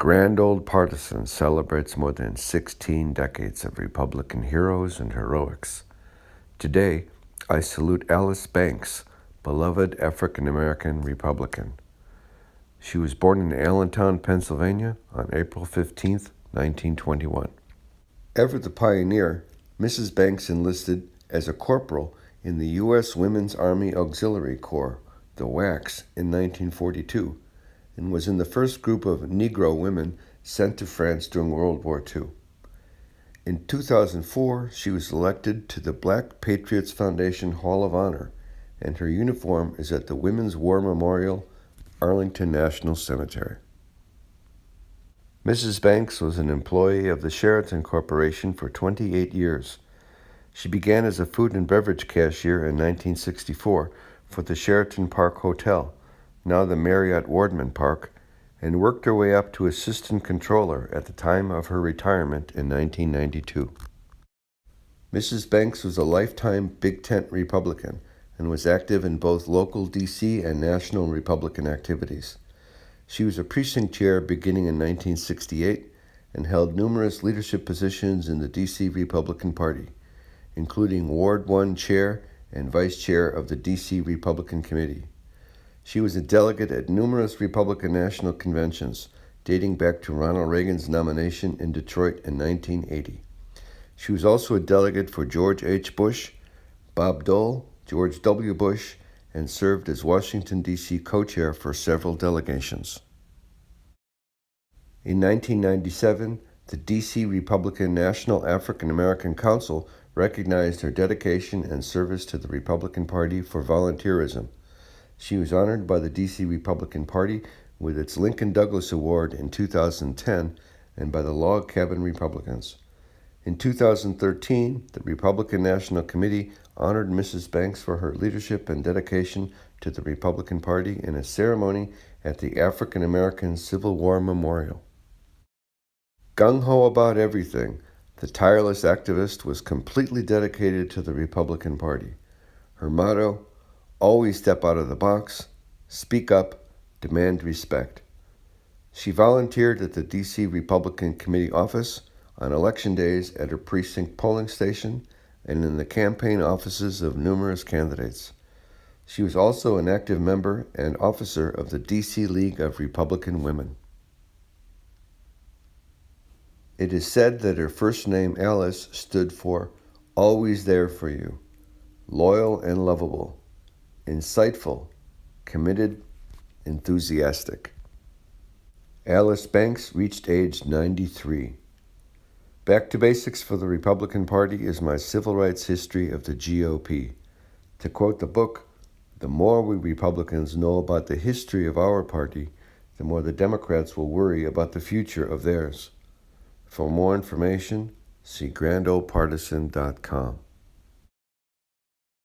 Grand Old Partisan celebrates more than 16 decades of Republican heroes and heroics. Today, I salute Alice Banks, beloved African-American Republican. She was born in Allentown, Pennsylvania on April 15, 1921. Ever the pioneer, Mrs. Banks enlisted as a corporal in the U.S. Women's Army Auxiliary Corps, the WACS, in 1942, and was in the first group of Negro women sent to France during World War II. In 2004, she was elected to the Black Patriots Foundation Hall of Honor, and her uniform is at the Women's War Memorial, Arlington National Cemetery. Mrs. Banks was an employee of the Sheraton Corporation for 28 years. She began as a food and beverage cashier in 1964 for the Sheraton Park Hotel, now the Marriott Wardman Park, and worked her way up to assistant controller at the time of her retirement in 1992. Mrs. Banks was a lifetime Big Tent Republican and was active in both local D.C. and national Republican activities. She was a precinct chair beginning in 1968 and held numerous leadership positions in the D.C. Republican Party, including Ward 1 chair and vice chair of the D.C. Republican Committee. She was a delegate at numerous Republican national conventions, dating back to Ronald Reagan's nomination in Detroit in 1980. She was also a delegate for George H. Bush, Bob Dole, George W. Bush, and served as Washington, D.C. co-chair for several delegations. In 1997, the D.C. Republican National African American Council recognized her dedication and service to the Republican Party for volunteerism. She was honored by the D.C. Republican Party with its Lincoln Douglas Award in 2010 and by the Log Cabin Republicans. In 2013, the Republican National Committee honored Mrs. Banks for her leadership and dedication to the Republican Party in a ceremony at the African American Civil War Memorial. Gung-ho about everything, the tireless activist was completely dedicated to the Republican Party. Her motto, always step out of the box, speak up, demand respect. She volunteered at the D.C. Republican Committee office on election days at her precinct polling station and in the campaign offices of numerous candidates. She was also an active member and officer of the D.C. League of Republican Women. It is said that her first name, Alice, stood for always there for you, loyal and lovable, insightful, committed, enthusiastic. Alice Banks reached age 93. Back to basics for the Republican Party is my civil rights history of the GOP. To quote the book, the more we Republicans know about the history of our party, the more the Democrats will worry about the future of theirs. For more information, see grandoldpartisan.com.